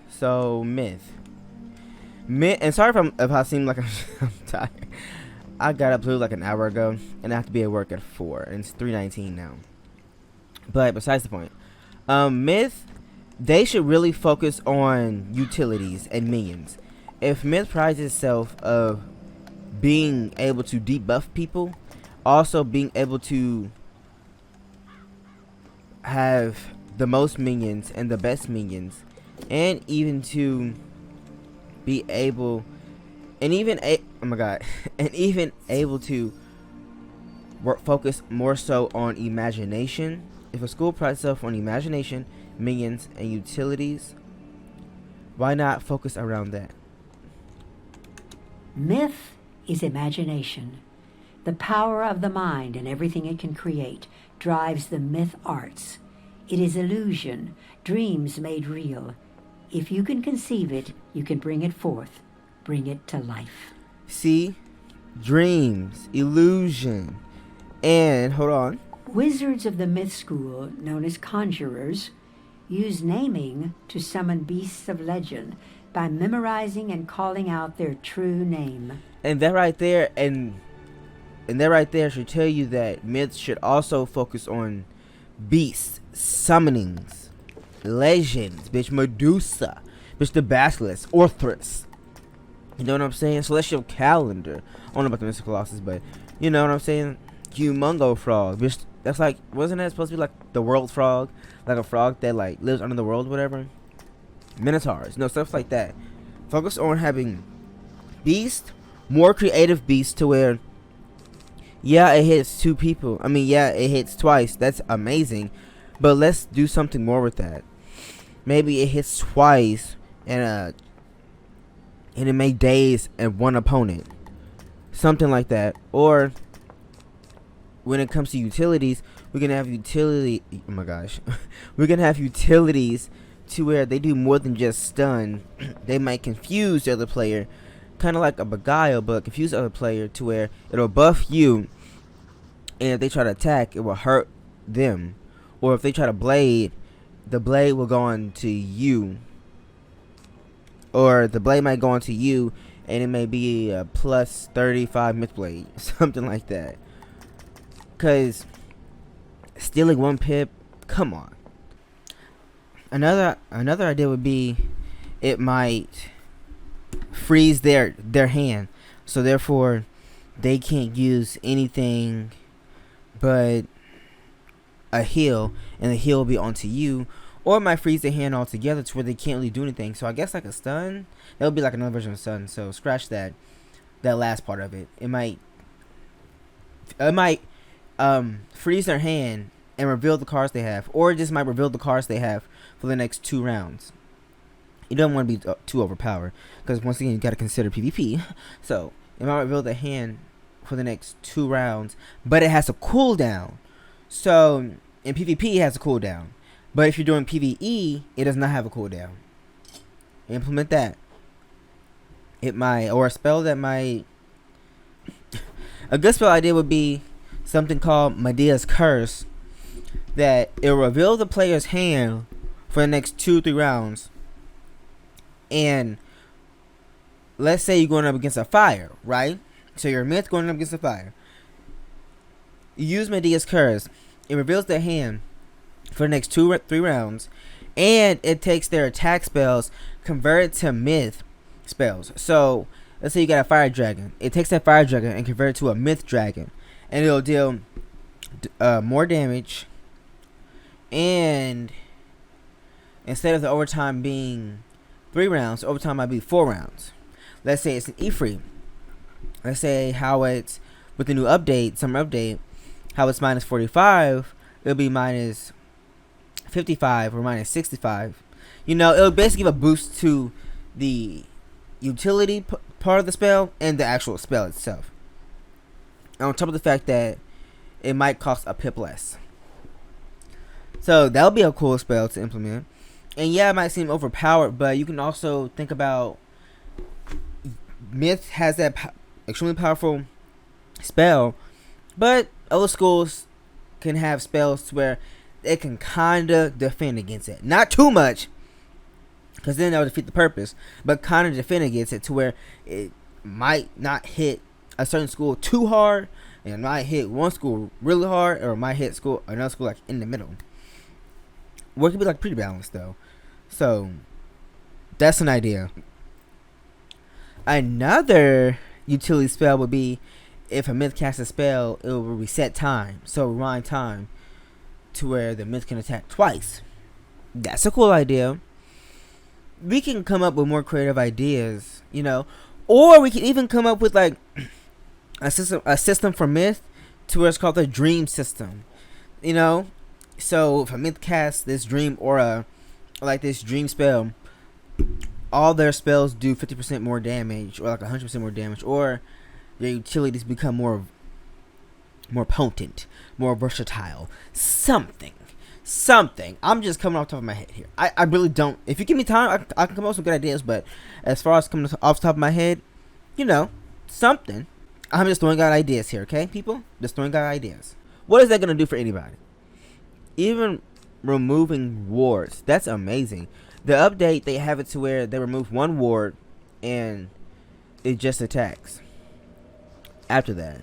So myth. And sorry if I seem like I'm tired. I got up literally like an hour ago, and I have to be at work at 4, and it's 3:19 now. But besides the point, myth, they should really focus on utilities and minions. If myth prides itself of being able to debuff people, also being able to have the most minions and the best minions, and even to be able, and even oh my god, and even able to focus more so on imagination. If a school prides itself on imagination, minions, and utilities, why not focus around that? Myth is imagination. The power of the mind and everything it can create drives the myth arts. It is illusion, dreams made real. If you can conceive it, you can bring it forth, bring it to life. See? Dreams, illusion, and hold on. Wizards of the myth school, known as conjurers, use naming to summon beasts of legend by memorizing and calling out their true name. And that right there, and that right there should tell you that myths should also focus on beasts, summonings, legends, bitch, Medusa, bitch, the Basilisk, Orthrus. You know what I'm saying? Celestial Calendar. I don't know about the Mystical Colossus, but you know what I'm saying? Humongo Frog, bitch. That's like, wasn't that supposed to be like the world frog? Like a frog that like lives under the world, whatever? Minotaurs, stuff like that. Focus on having beasts, more creative beasts to where, yeah, it hits 2 people. I mean, yeah, it hits twice. That's amazing. But let's do something more with that. Maybe it hits twice and it may daze and 1 opponent. Something like that. Or when it comes to utilities, we're gonna have utility. Oh my gosh, we're gonna have utilities to where they do more than just stun. They might confuse the other player, kind of like a beguile, but confuse the other player to where it'll buff you, and if they try to attack, it will hurt them. Or if they try to blade, the blade will go on to you. Or the blade might go on to you, and it may be a plus 35 myth blade, something like that. Cause stealing 1 pip, come on. Another idea would be it might freeze their hand, so therefore they can't use anything but a heal, and the heal will be onto you. Or it might freeze their hand altogether to where they can't really do anything. So I guess like a stun, that would be like another version of stun. So scratch that last part of it. It might freeze their hand and reveal the cards they have, or it just might reveal the cards they have for the next 2 rounds. You don't want to be too overpowered, because once again you got to consider PvP. So it might reveal the hand for the next 2 rounds, but it has a cooldown. So in PvP it has a cooldown, but if you're doing PvE, it does not have a cooldown. Implement that. It might, or a spell that might. A good spell idea would be something called Medea's Curse, that it will reveal the player's hand for the next 2-3 rounds. And let's say you're going up against a fire, right? So your myth going up against a fire. You use Medea's Curse. It reveals their hand for the next 2-3 rounds, and it takes their attack spells, convert it to myth spells. So let's say you got a fire dragon. It takes that fire dragon and convert it to a myth dragon, and it'll deal more damage. And instead of the overtime being 3 rounds, overtime might be 4 rounds. Let's say it's an Ifrit. Let's say how it's with the new update, summer update, how it's minus 45, it'll be minus 55 or minus 65. It'll basically give a boost to the utility part of the spell and the actual spell itself. On top of the fact that it might cost a pip less. So that'll be a cool spell to implement. And yeah, it might seem overpowered, but you can also think about Myth has that extremely powerful spell, but other schools can have spells where it can kinda defend against it. Not too much, because then that would defeat the purpose. But kind of defending gets it to where it might not hit a certain school too hard, and it might hit one school really hard, or it might hit another school like in the middle. Where it could be like pretty balanced though. So that's an idea. Another utility spell would be if a myth casts a spell, it will reset time. So rewind time to where the myth can attack twice. That's a cool idea. We can come up with more creative ideas, you know, or we can even come up with like a system for myth to where it's called the dream system, you know. So if a myth casts this dream aura, like this dream spell, all their spells do 50% more damage, or like 100% more damage, or their utilities become more potent, more versatile. Something. I'm just coming off the top of my head here. I really don't. If you give me time, I can come up with some good ideas. But as far as coming off the top of my head, you know, something. I'm just throwing out ideas here, okay, people? Just throwing out ideas. What is that going to do for anybody? Even removing wards. That's amazing. The update, they have it to where they remove one ward and it just attacks after that.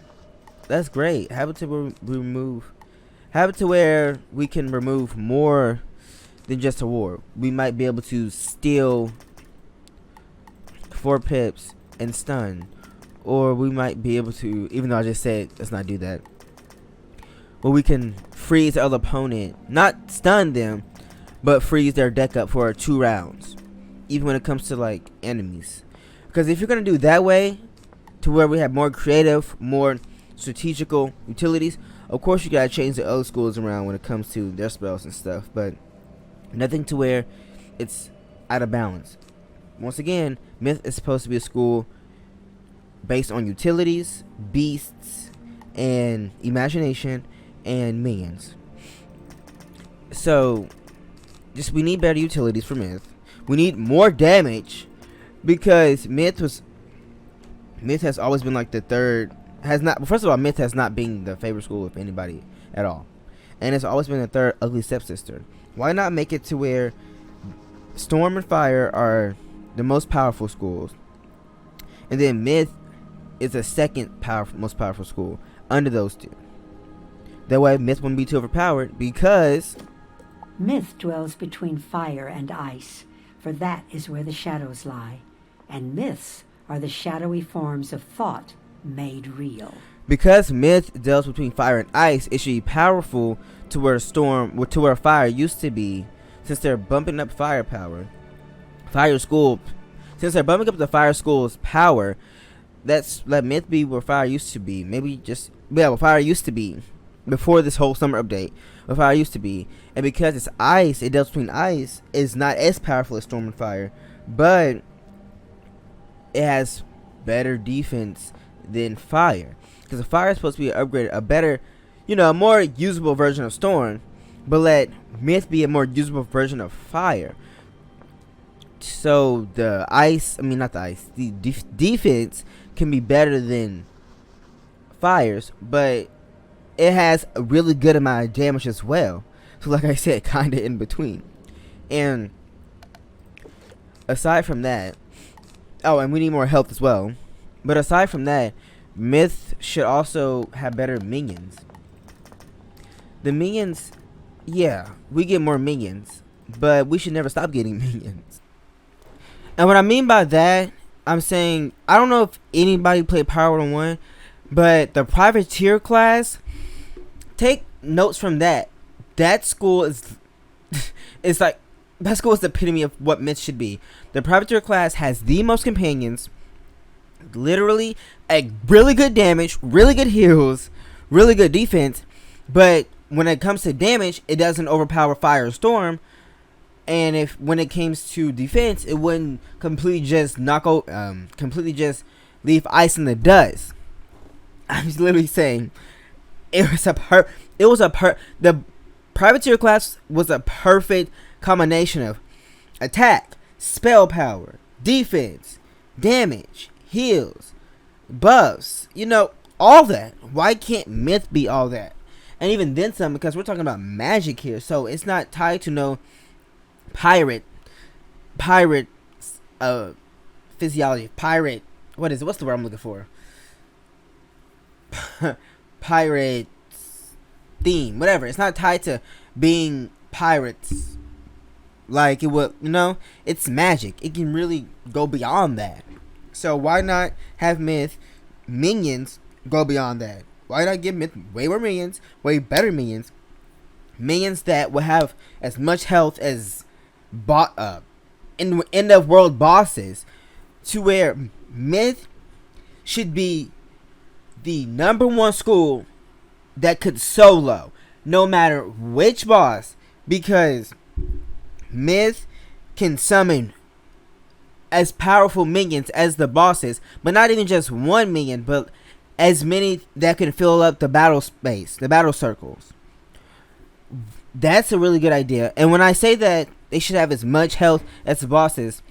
That's great. Have it to have it to where we can remove more than just a ward. We might be able to steal 4 pips and stun, or we might be able to, even though I just said let's not do that, but we can freeze the other opponent, not stun them, but freeze their deck up for 2 rounds, even when it comes to like enemies. Because if you're gonna do that way, to where we have more creative, more strategical utilities, of course you gotta change the other schools around when it comes to their spells and stuff, but nothing to where it's out of balance. Once again, Myth is supposed to be a school based on utilities, beasts, and imagination, and minions. So just we need better utilities for Myth. We need more damage, because Myth has always been like the third, first of all, Myth has not been the favorite school of anybody at all, and it's always been the third ugly stepsister. Why not make it to where Storm and Fire are the most powerful schools, and then Myth is the second most powerful school under those two? That way Myth wouldn't be too overpowered, because Myth dwells between fire and ice, for that is where the shadows lie, and myths are the shadowy forms of thought made real. Because Myth deals between fire and ice, it should be powerful to where fire used to be, since they're bumping up firepower. Since they're bumping up the fire school's power, let Myth be where fire used to be. Where fire used to be before this whole summer update. Where fire used to be, and because it's ice, it deals between ice. It's not as powerful as Storm and Fire, but it has better defense than Fire, because the Fire is supposed to be upgraded, a better, a more usable version of Storm, but let Myth be a more usable version of Fire. So the defense can be better than Fire's, but it has a really good amount of damage as well. So like I said, kind of in between. And aside from that, and we need more health as well. But aside from that, Myth should also have better minions. The minions, yeah, we get more minions, but we should never stop getting minions. And what I mean by that, I'm saying, I don't know if anybody played Power 101, but the Privateer class, take notes from that. That school is like, that school is the epitome of what Myth should be. The Privateer class has the most companions, literally a really good damage, really good heals, really good defense, but when it comes to damage, it doesn't overpower Fire or Storm. And when it comes to defense, it wouldn't completely just leave ice in the dust. I'm literally saying the Privateer class was a perfect combination of attack, spell power, defense, damage, heals, buffs, all that. Why can't Myth be all that? And even then some, because we're talking about magic here, so it's not tied to no pirate pirate physiology. Pirate. What is it? What's the word I'm looking for? Pirate theme. Whatever. It's not tied to being pirates. Like it would, it's magic. It can really go beyond that. So why not have myth minions go beyond that? Why not give myth way more minions, way better minions, minions that will have as much health as end of world bosses, to where myth should be the #1 school that could solo no matter which boss, because myth can summon as powerful minions as the bosses, but not even just one minion, but as many that can fill up the battle space, the battle circles. That's a really good idea. And when I say that they should have as much health as the bosses,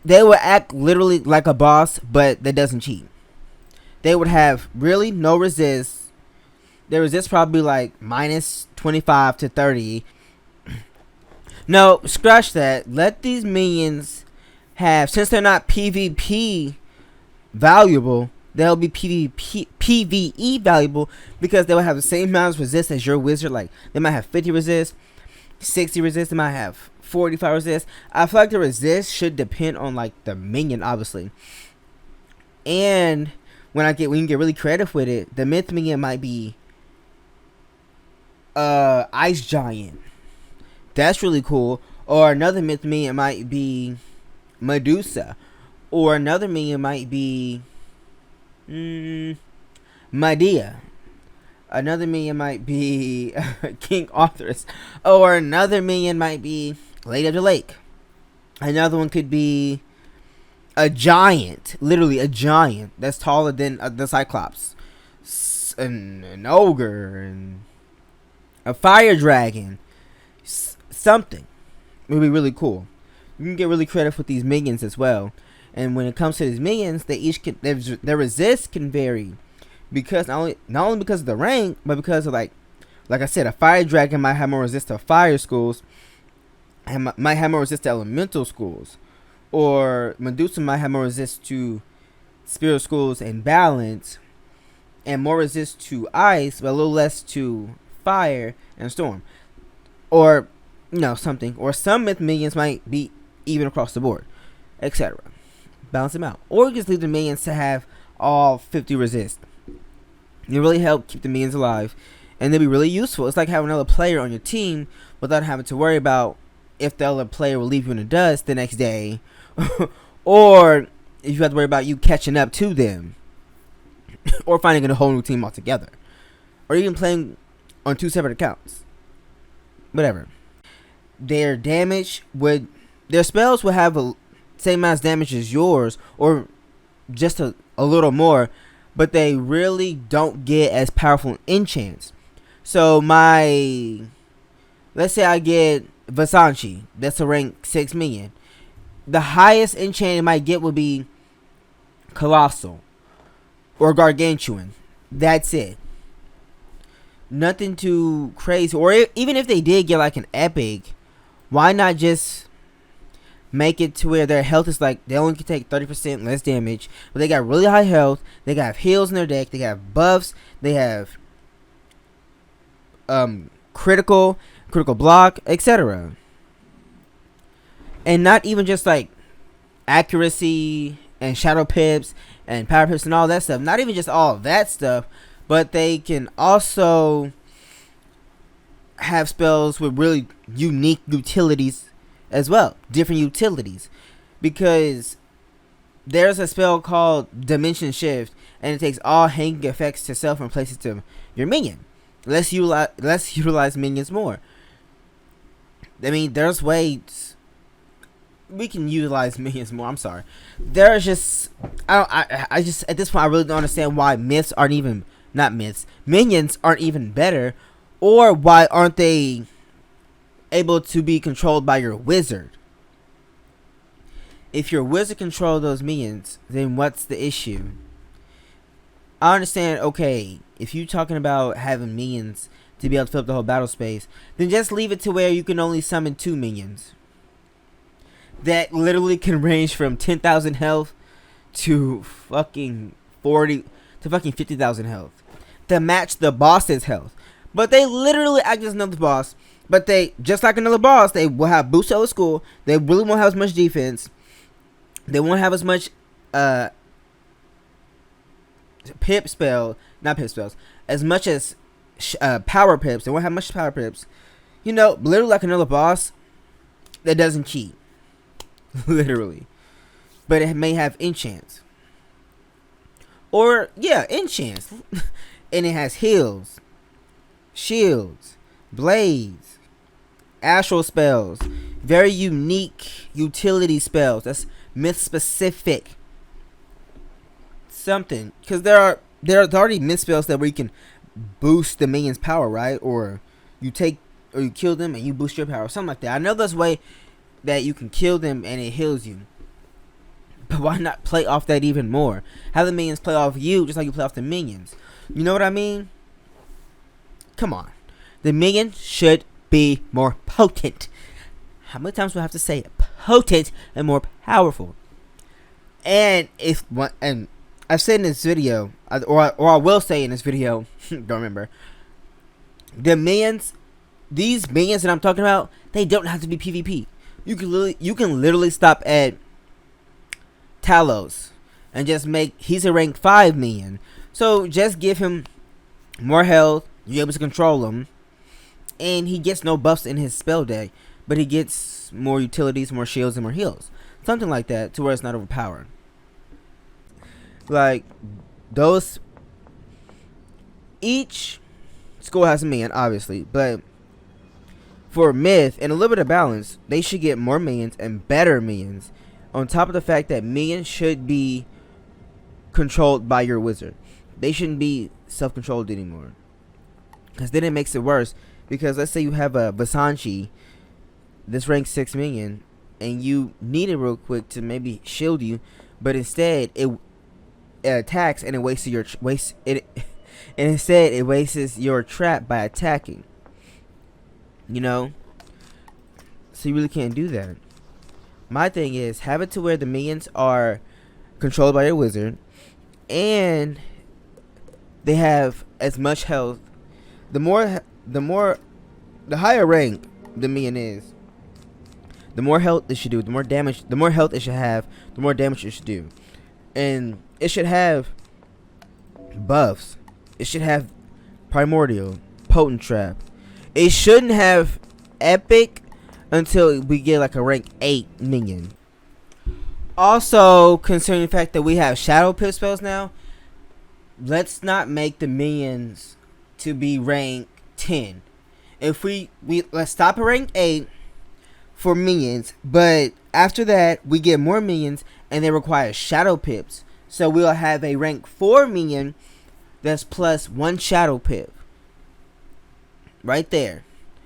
they would act literally like a boss, but that doesn't cheat. They would have really no resist. Their resist probably like minus 25 to 30. No, scratch that. Let these minions have, since they're not PvP valuable, they'll be PvE valuable, because they will have the same amount of resist as your wizard. Like, they might have 50 resist, 60 resist, they might have 45 resist. I feel like the resist should depend on like the minion, obviously. And when you get really creative with it, the myth minion might be Ice Giant. That's really cool. Or another myth minion might be Medusa. Or another minion might be Medea. Another minion might be King Arthur's. Or another minion might be Lady of the Lake. Another one could be a giant. Literally a giant that's taller than the Cyclops. An ogre. And a fire dragon. Something. It would be really cool. You can get really creative with these minions as well. And when it comes to these minions, they each can, their resist can vary, because not only because of the rank, but because of like I said, a fire dragon might have more resist to fire schools, and might have more resist to elemental schools, or Medusa might have more resist to spirit schools and balance, and more resist to ice, but a little less to fire and storm, or something. Or some myth minions might be even across the board, etc. Balance them out. Or you just leave the minions to have all 50 resist. It really help keep the minions alive, and they'll be really useful. It's like having another player on your team without having to worry about if the other player will leave you in the dust the next day, or if you have to worry about you catching up to them, or finding a whole new team altogether, or even playing on 2 separate accounts. Whatever. Their spells will have a same amount of damage as yours, or just a little more, but they really don't get as powerful enchants. So let's say I get Vasanchi, that's a rank 6 minion. The highest enchant it might get would be Colossal or Gargantuan. That's it. Nothing too crazy. Or even if they did get like an epic, why not just make it to where their health is like, they only can take 30% less damage, but they got really high health, they got heals in their deck, they have buffs, they have critical block, etc. And not even just like accuracy and shadow pips and power pips and all that stuff, not even just all of that stuff, but they can also have spells with really unique utilities as well, different utilities, because there's a spell called Dimension Shift, and it takes all hanging effects to self and place it to your minion. Let's utilize minions more. I mean, there's ways we can utilize minions more. I'm sorry. There's just I just at this point I really don't understand why minions aren't even better, or why aren't they able to be controlled by your wizard. If your wizard controls those minions, then what's the issue? I understand, okay, if you're talking about having minions to be able to fill up the whole battle space, then just leave it to where you can only summon 2 minions. that literally can range from 10,000 health to fucking 40 to fucking 50,000 health to match the boss's health. But they literally act as another boss. But they, just like another boss, they will have boost over school. They really won't have as much defense. They won't have as much pip spell, not pip spells, as much as power pips. They won't have much power pips. You know, literally like another boss that doesn't cheat. Literally. But it may have enchants. Or, yeah, enchants. And it has heals, shields, blades, astral spells, very unique utility spells. That's myth specific. Something, because there's already myth spells that where you can boost the minion's power, right? Or you kill them and you boost your power, something like that. I know there's a way that you can kill them and it heals you. But why not play off that even more? Have the minions play off you just like you play off the minions. You know what I mean? Come on. The minion should be more potent. How many times do I have to say it? Potent and more powerful. And I've said in this video, or I will say in this video, don't remember. The minions, these minions that I'm talking about, they don't have to be PvP. You can literally stop at Talos and just he's a rank 5 minion. So just give him more health, you're able to control him, and he gets no buffs in his spell deck, but he gets more utilities, more shields, and more heals. Something like that, to where it's not overpowered. Like, each school has a minion, obviously, but for myth and a little bit of balance, they should get more minions and better minions. On top of the fact that minions should be controlled by your wizard. They shouldn't be self-controlled anymore. Because then it makes it worse. Because let's say you have a Basanchi, this rank 6 minion, and you need it real quick to maybe shield you, but instead it attacks and it wastes your trap by attacking. You know? So you really can't do that. My thing is, have it to where the minions are controlled by your wizard, and they have as much health. The higher rank the minion is, the more health it should do, the more health it should have, the more damage it should do. And it should have buffs. It should have primordial, potent trap. It shouldn't have epic until we get like a rank 8 minion. Also, considering the fact that we have shadow pip spells now, let's not make the minions to be rank 10. If let's stop at rank 8 for minions, but after that we get more minions and they require shadow pips. So we'll have a rank 4 minion that's plus 1 shadow pip. Right there.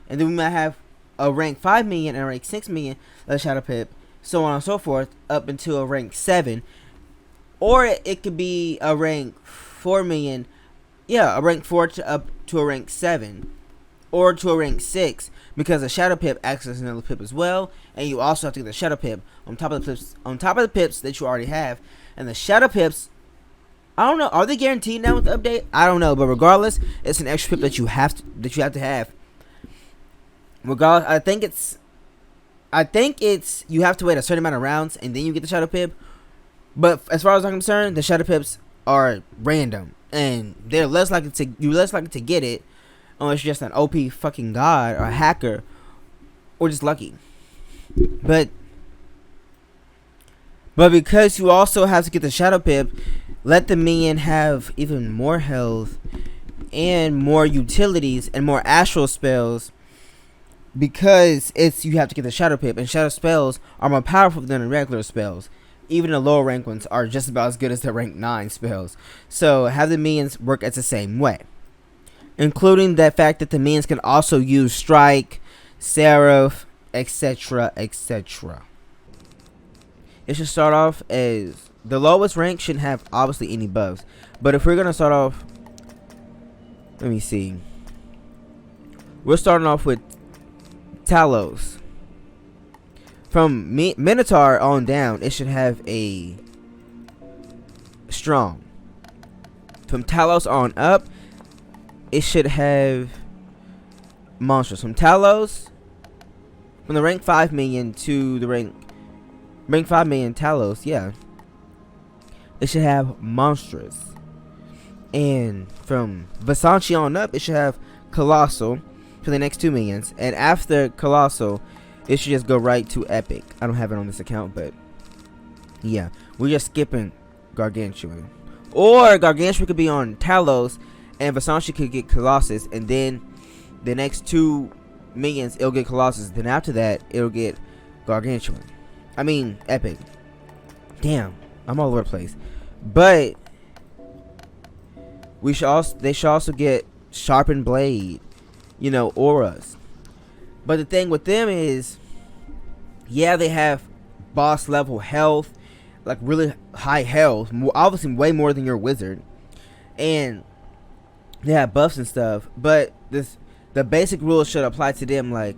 And then we might have a rank 5 minion and a rank 6 minion that's shadow pip, so on and so forth, up until a rank 7. Or it could be a rank 4 minion, a rank 4 to up to a rank 7. Or to a rank 6, because a shadow pip acts as another pip as well, and you also have to get the shadow pip on top of the pips that you already have. And the shadow pips, I don't know, are they guaranteed now with the update? I don't know, but regardless, it's an extra pip that you have to have. Regardless, I think it's you have to wait a certain amount of rounds and then you get the shadow pip. But as far as I'm concerned, the shadow pips are random and you're less likely to get it unless you're just an OP fucking god or a hacker or just lucky. But because you also have to get the shadow pip, let the minion have even more health and more utilities and more astral spells, because you have to get the shadow pip, and shadow spells are more powerful than the regular spells. Even the lower rank ones are just about as good as the rank 9 spells. So have the minions work as the same way, including the fact that the minions can also use strike, seraph, etc., etc. It should start off as the lowest rank shouldn't have obviously any buffs, but if we're gonna start off, let me see, we're starting off with Talos. from Minotaur on down, it should have a strong. From Talos on up, it should have monstrous. From Talos, from the rank 5 minion to the rank 5 minion Talos, yeah, it should have monstrous. And from Versace on up, it should have colossal for the next 2 minions. And after colossal, it should just go right to epic. I don't have it on this account, but yeah, we're just skipping gargantuan. Or gargantuan could be on Talos, and Versace could get colossus, and then the next 2 minions it'll get colossus. Then after that, it'll get gargantuan. I mean epic. Damn, I'm all over the place. But they should also get sharpened blade, you know, auras. But the thing with them is, yeah, they have boss level health, like really high health, obviously way more than your wizard, and they have buffs and stuff. But the basic rules should apply to them. Like,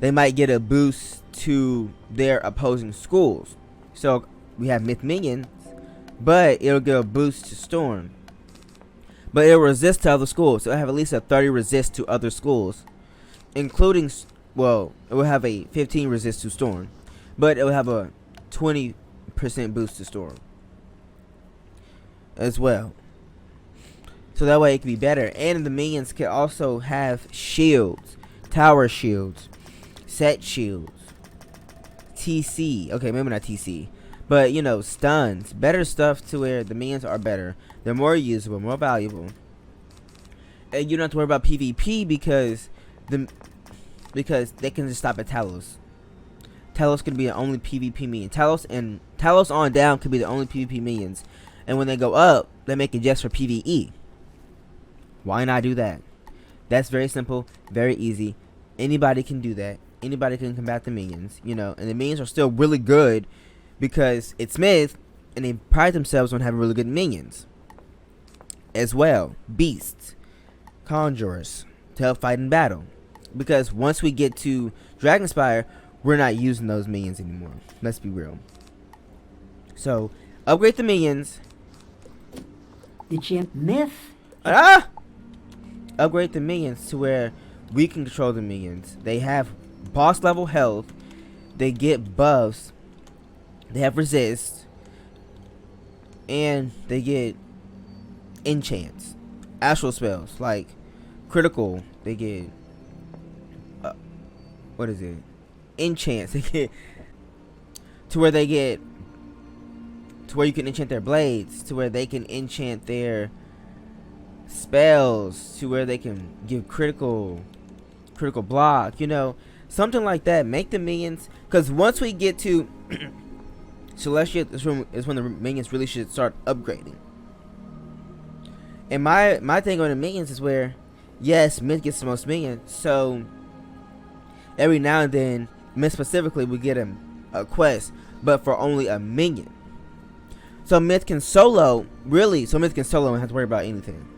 they might get a boost to their opposing schools. So we have myth minions, but it'll get a boost to storm. But it'll resist to other schools. So it'll have at least a 30 resist to other schools, including, well, it will have a 15 resist to storm, but it will have a 20% boost to storm as well. So that way it can be better. And the minions can also have shields, tower shields, set shields, TC. Okay, maybe not TC, but you know, stuns, better stuff to where the minions are better. They're more usable, more valuable, and you don't have to worry about PvP because they can just stop at Talos. Talos can be the only PvP minion. Talos on down could be the only PvP minions, and when they go up, they make it just for PvE. Why not do that? That's very simple, very easy. Anybody can do that. Anybody can combat the minions, you know, and the minions are still really good because it's Myth, and they pride themselves on having really good minions as well. Beasts, conjurers to help fight in battle, because once we get to Dragonspire, we're not using those minions anymore. Let's be real. So upgrade the minions. The gym myth. Upgrade the minions to where we can control the minions. They have boss level health. They get buffs. They have resist, and they get enchants, astral spells like critical. They get what is it? Enchants. They get to where you can enchant their blades, to where they can enchant their spells, to where they can give critical block, you know, something like that. Make the minions, because once we get to Celestia is when the minions really should start upgrading. And my thing on the minions is where, yes, Myth gets the most minions, so every now and then Myth specifically we get a quest, but for only a minion. So Myth can solo, really, so Myth can solo and have to worry about anything.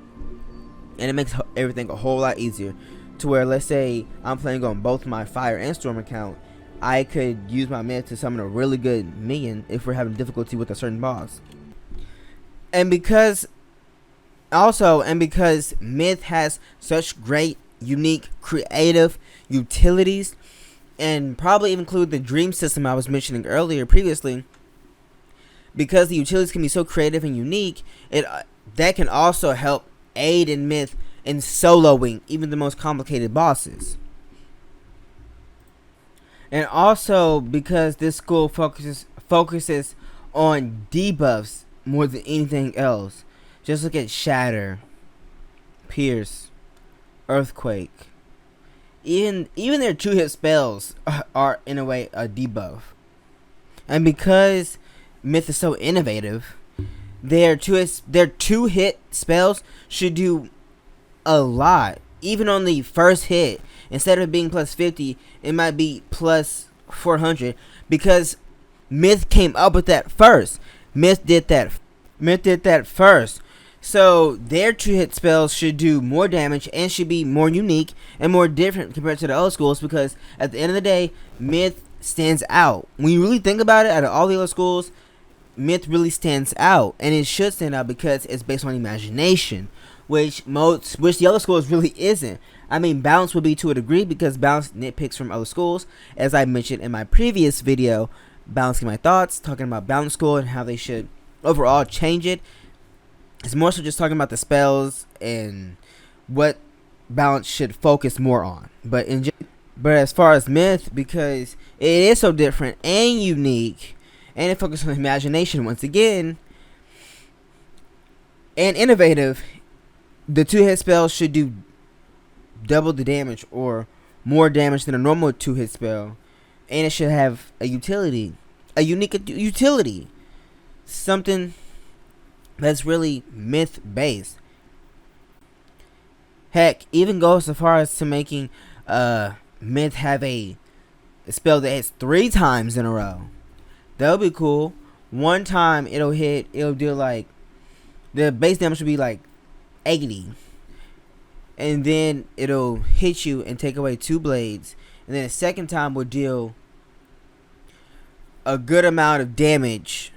And it makes everything a whole lot easier, to where, let's say I'm playing on both my Fire and Storm account, I could use my Myth to summon a really good minion if we're having difficulty with a certain boss. And because Myth has such great, unique, creative utilities, and probably even include the dream system I was mentioning earlier previously, because the utilities can be so creative and unique, that can also help aid in Myth in soloing even the most complicated bosses. And also because this school focuses on debuffs more than anything else. Just look at Shatter, Pierce, Earthquake. Even their 2-hit spells are in a way a debuff. And because Myth is so innovative, their 2-hit spells should do a lot. Even on the first hit, instead of it being plus 50, it might be plus 400, because Myth came up with that first. Myth did that first. So their 2-hit spells should do more damage and should be more unique and more different compared to the old schools, because at the end of the day, Myth stands out. When you really think about it, out of all the other schools, Myth really stands out, and it should stand out because it's based on imagination, which the other schools really isn't. I mean, Balance would be to a degree because Balance nitpicks from other schools, as I mentioned in my previous video, balancing my thoughts, talking about Balance School and how they should overall change it. It's more so just talking about the spells and what Balance should focus more on. But as far as Myth, because it is so different and unique, and it focuses on imagination once again, and innovative, the 2-hit spell should do double the damage or more damage than a normal 2-hit spell, and it should have a utility, a unique utility, something that's really Myth based. Heck, even goes so far as to making Myth have a spell that hits 3 times in a row. That'll be cool. One time it'll do like, the base damage will be like 80. And then it'll hit you and take away 2 blades. And then the second time will deal a good amount of damage,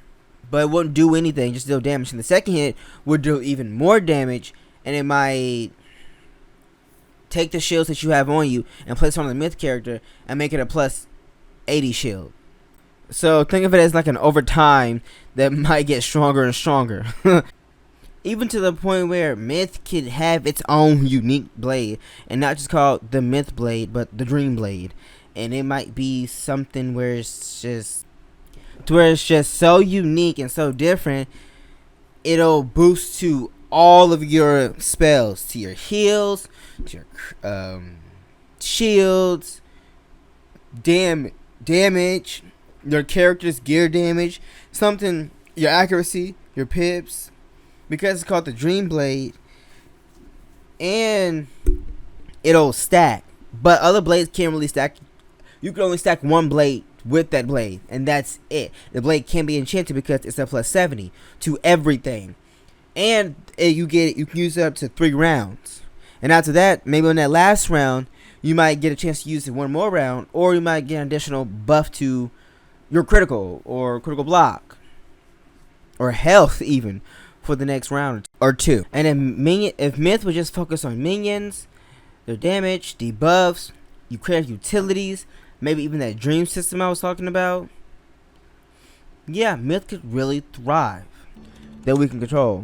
but it won't do anything, just deal damage. And the second hit will do even more damage, and it might take the shields that you have on you and place it on the Myth character and make it a plus 80 shield. So think of it as like an over time that might get stronger and stronger. Even to the point where Myth can have its own unique blade, and not just called the Myth blade, but the Dream blade. And it might be something where it's just so unique and so different, it'll boost to all of your spells, to your heals, to your shields, damage, your character's gear damage, something, your accuracy, your pips, because it's called the Dream Blade, and it'll stack. But other blades can't really stack. You can only stack one blade with that blade, and that's it. The blade can be enchanted because it's a plus 70 to everything, and you can use it up to 3 rounds. And after that, maybe on that last round, you might get a chance to use it one more round, or you might get an additional buff to your critical or critical block or health even for the next round or 2. And if Myth would just focus on minions, their damage, debuffs, you create utilities, maybe even that dream system I was talking about, yeah, Myth could really thrive. That we can control.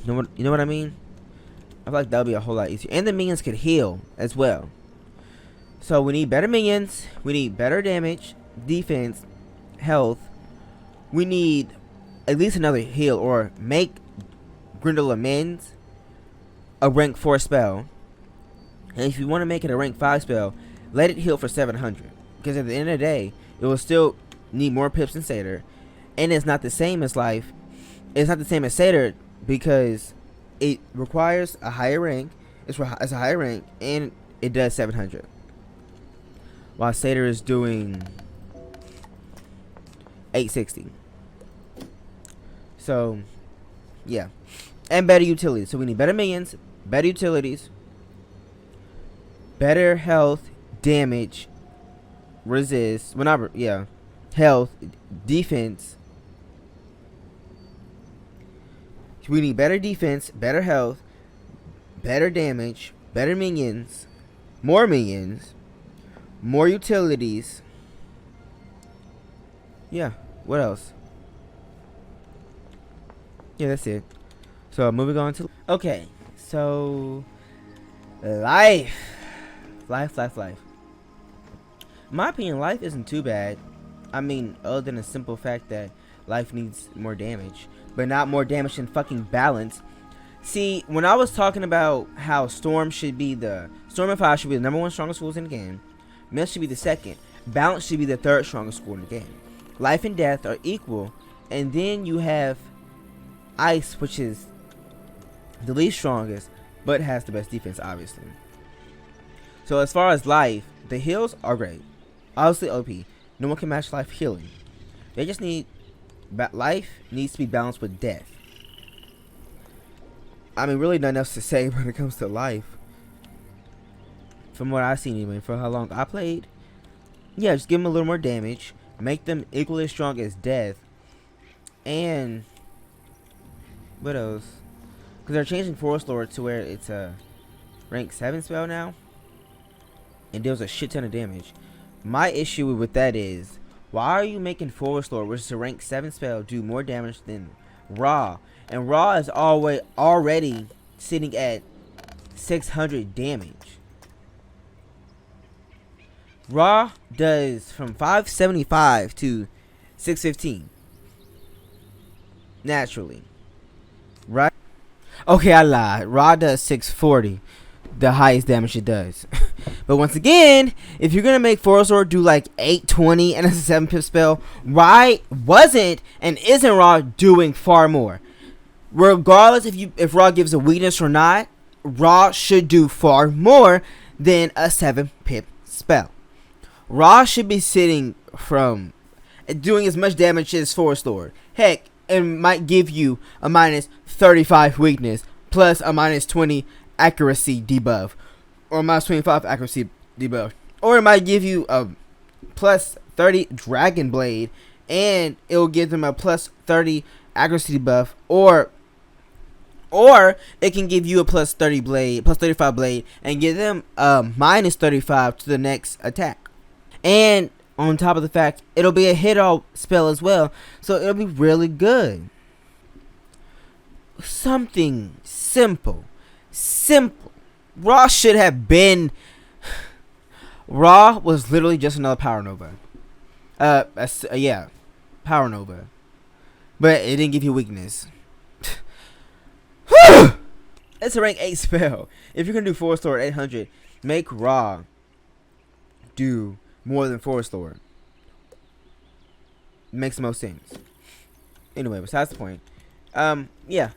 You know what I mean? I feel like that would be a whole lot easier. And the minions could heal as well. So we need better minions. We need better damage, defense, health. We need at least another heal, or make Grindel Amends a rank 4 spell. And if you want to make it a rank 5 spell, let it heal for 700. Because at the end of the day, it will still need more pips than Satyr. And it's not the same as Life. It's not the same as Satyr because it requires a higher rank. It's a higher rank, and it does 700. While Satyr is doing 860. So, yeah. And better utilities. So we need better minions, better utilities, better health, damage, resist, health, defense. We need better defense, better health, better damage, better minions, more utilities. Yeah, what else? Yeah, that's it. So moving on to so life. In my opinion, Life isn't too bad. I mean, other than the simple fact that Life needs more damage, but not more damage than fucking Balance. See, when I was talking about how Storm and Fire should be the number 1 strongest schools in the game, Myth should be the 2nd, Balance should be the 3rd strongest school in the game. Life and Death are equal, and then you have Ice, which is the least strongest, but has the best defense, obviously. So as far as Life, the heals are great. Obviously OP. No one can match Life healing. They just need... Life needs to be balanced with Death. I mean, really nothing else to say when it comes to Life. From what I've seen anyway, for how long I played, Yeah, just give them a little more damage. Make them equally as strong as Death. And what else? Because they're changing Forest Lord to where it's a rank 7 spell now. And deals a shit ton of damage. My issue with that is, why are you making Forest Lord, which is a rank 7 spell, do more damage than Raw? And Raw is already sitting at 600 damage. Raw does from 575 to 615. Naturally. Right? Okay, I lied. Raw does 640. The highest damage it does. But once again, if you're gonna make Forest Lord do like 820 and it's a 7-pip spell, why wasn't and isn't Raw doing far more? Regardless if Raw gives a weakness or not, Raw should do far more than a 7-pip spell. Raw should be sitting from doing as much damage as Forest Lord. Heck, it might give you a minus 35 weakness plus a minus 20 accuracy debuff, or a minus 25 accuracy debuff, or it might give you a plus 30 Dragon Blade and it will give them a plus 30 accuracy debuff, or it can give you a plus 30 blade, plus 35 blade, and give them a minus 35 to the next attack. And on top of the fact, it'll be a hit-all spell as well, so it'll be really good. Something simple. Raw should have been... Raw was literally just another Power Nova. Yeah. Power Nova. But it didn't give you weakness. It's a rank 8 spell. If you're going to do Forest Lord 800, make Raw do more than Forest Lord. Makes the most sense. Anyway, besides the point. Yeah.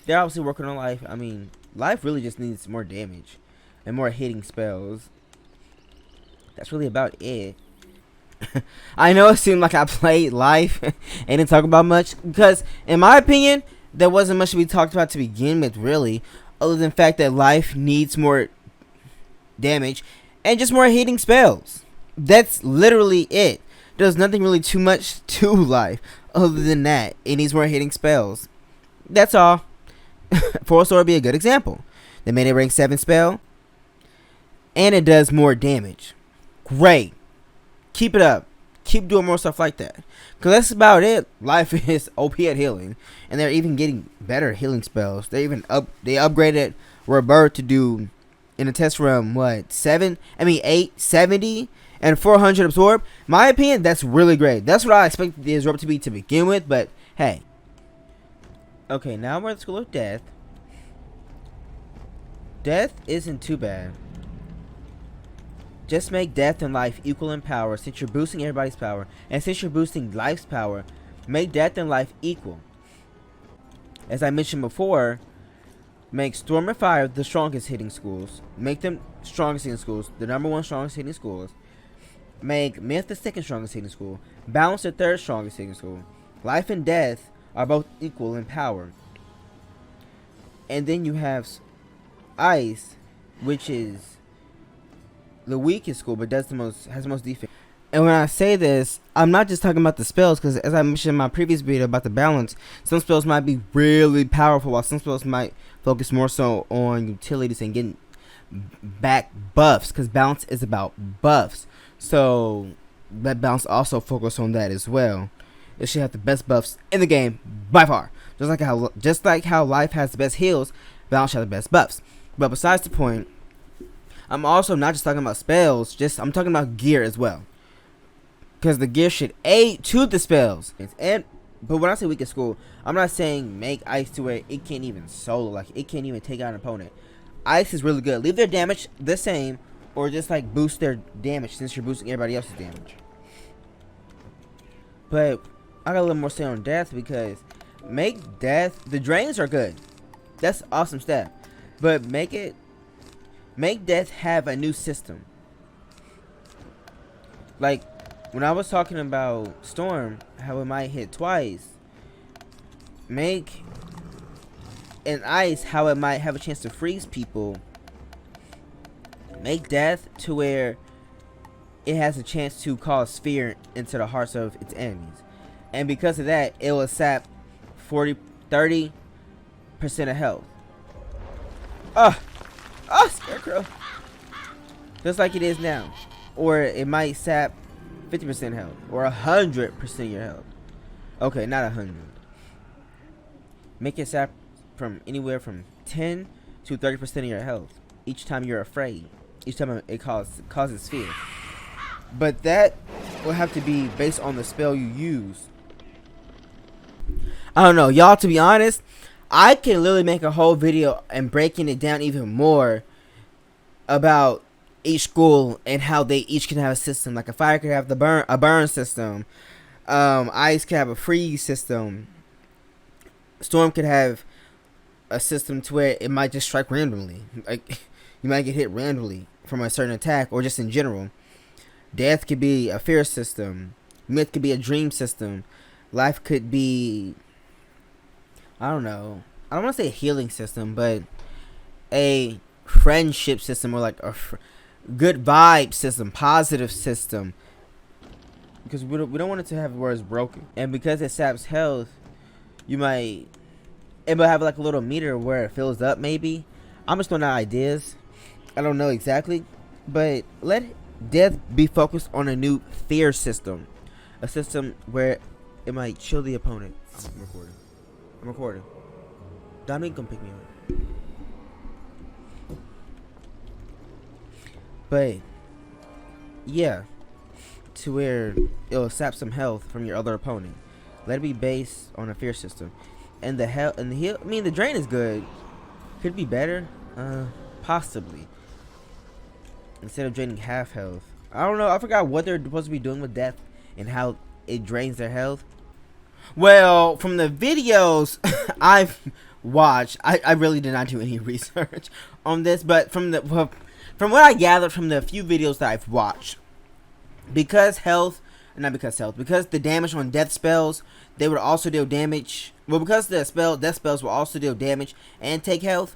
They're obviously working on Life. I mean, Life really just needs more damage and more hitting spells. That's really about it. I know it seemed like I played Life and didn't talk about much, because in my opinion, there wasn't much to be talked about to begin with, really, other than the fact that Life needs more damage and just more hitting spells. That's literally it. There's nothing really too much to Life other than that. It needs more hitting spells. That's all. Forest Lord would be a good example. They made a rank 7 spell and it does more damage. Great. Keep it up. Keep doing more stuff like that, because that's about it. Life is OP at healing, and they're even getting better healing spells. They upgraded Rebirth to do in a test run 870 and 400 absorb. My opinion, that's really great. That's what I expected the absorb to be to begin with, but hey. Okay, now we're at the School of Death. Death isn't too bad. Just make Death and Life equal in power, since you're boosting everybody's power. And since you're boosting Life's power, make Death and Life equal. As I mentioned before, make Storm and Fire the strongest hitting schools. Make them strongest hitting schools, the #1 strongest hitting schools. Make Myth the second strongest hitting school. Balance the third strongest hitting school. Life and Death are both equal in power. And then you have Ice, which is the weakest school, but has the most defense. And when I say this, I'm not just talking about the spells, because as I mentioned in my previous video about the balance, some spells might be really powerful, while some spells might focus more so on utilities and getting back buffs, because balance is about buffs. So that balance also focus on that as well. It should have the best buffs in the game by far. Just like how Life has the best heals, balance has the best buffs. But besides the point, I'm also not just talking about spells, I'm talking about gear as well. Because the gear should aid to the spells. But when I say weakest school, I'm not saying make Ice to where it can't even solo, like it can't even take out an opponent. Ice is really good. Leave their damage the same, or just like boost their damage since you're boosting everybody else's damage. But I got a little more say on Death, because make Death, the drains are good. That's awesome stuff. But make Death have a new system. Like when I was talking about Storm, how it might hit twice, make an Ice how it might have a chance to freeze people. Make Death to where it has a chance to cause fear into the hearts of its enemies. And because of that, it will sap 30% of health. Scarecrow. Just like it is now. Or it might sap 50% health. Or 100% of your health. Okay, not 100. Make it sap from anywhere from 10 to 30% of your health. Each time you're afraid. Each time it causes fear. But that will have to be based on the spell you use. I don't know, y'all, to be honest, I can literally make a whole video and breaking it down even more about each school and how they each can have a system. Like a fire could have a burn system. Ice could have a freeze system. Storm could have a system to where it might just strike randomly. Like you might get hit randomly from a certain attack or just in general. Death could be a fear system. Myth could be a dream system. Life could be, I don't know. I don't want to say a healing system, but a friendship system, or like a good vibe system, positive system. Because we don't want it to have words broken. And because it saps health, it might have like a little meter where it fills up maybe. I'm just throwing out ideas. I don't know exactly. But let death be focused on a new fear system. A system where it might chill the opponent. I'm recording. Dominique gonna pick me up. But yeah, to where it'll sap some health from your other opponent. Let it be based on a fear system. And the heal. I mean, the drain is good. Could be better, possibly. Instead of draining half health. I don't know. I forgot what they're supposed to be doing with death and how it drains their health. Well, from the videos I've watched, I really did not do any research on this, but from what I gathered from the few videos that I've watched, because the damage on death spells, they would also deal damage. Well, because death spells will also deal damage and take health.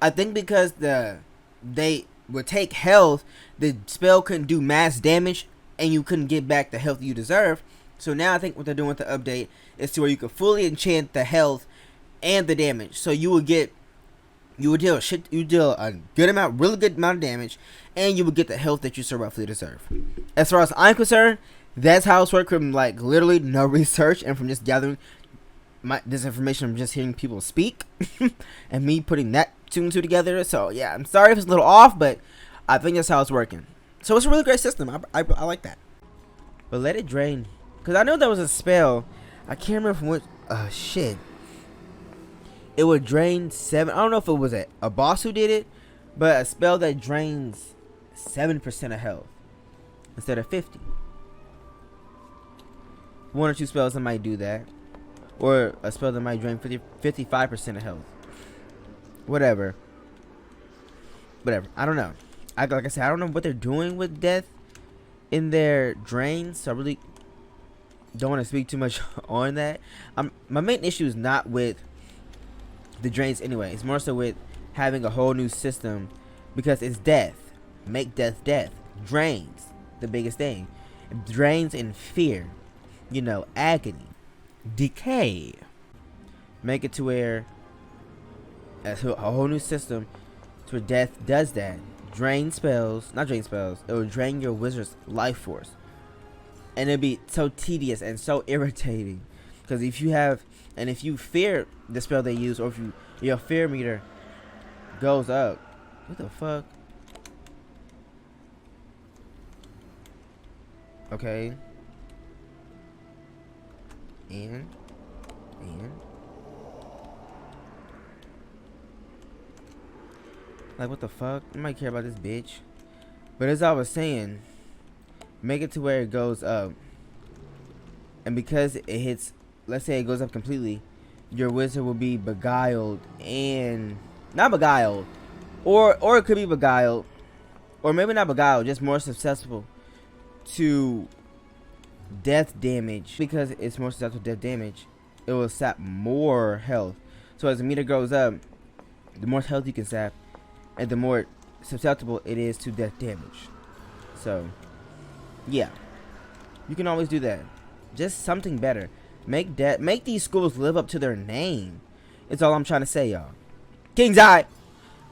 I think because they would take health, the spell couldn't do mass damage, and you couldn't get back the health you deserve. So now I think what they're doing with the update is to where you can fully enchant the health and the damage. So you would deal a really good amount of damage, and you would get the health that you so rightfully deserve. As far as I'm concerned, that's how it's worked from like literally no research and from just gathering this information from just hearing people speak and me putting that two and two together. So yeah, I'm sorry if it's a little off, but I think that's how it's working. So it's a really great system. I like that. But let it drain. Because I know there was a spell. I can't remember from what. Shit. It would drain 7. I don't know if it was a boss who did it. But a spell that drains 7% of health. Instead of 50. One or two spells that might do that. Or a spell that might drain 55% of health. Whatever. I don't know. Like I said, I don't know what they're doing with death in their drains. So I really don't want to speak too much on that. My main issue is not with the drains anyway. It's more so with having a whole new system, because it's death. Make death death. Drains, the biggest thing. Drains in fear. Agony. Decay. Make it to where a whole new system to where death does that. Drain spells. Not drain spells. It will drain your wizard's life force. And it'd be so tedious and so irritating. Because if you fear the spell they use, or if your fear meter goes up. What the fuck? Okay. And like, what the fuck? I might care about this bitch. But as I was saying, make it to where it goes up, and because it hits, let's say it goes up completely, your wizard will be beguiled, and not beguiled, or it could be beguiled, or maybe not beguiled, just more susceptible to death damage. Because it's more susceptible to death damage, it will sap more health. So as the meter goes up, the more health you can sap, and the more susceptible it is to death damage. So Yeah, you can always do that. Just something better. Make these schools live up to their name. It's all I'm trying to say, y'all. King's Eye.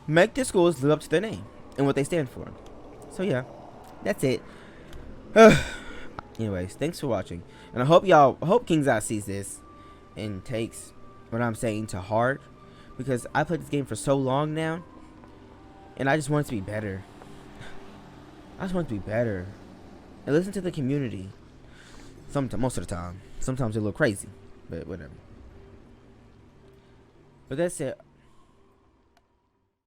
Make the schools live up to their name and what they stand for. So yeah, that's it. Anyways, thanks for watching, and I hope King's Eye sees this and takes what I'm saying to heart, because I played this game for so long now, and I just want it to be better. I just want it to be better, and listen to the community. Most of the time, sometimes they're a little crazy, but whatever. But that's it.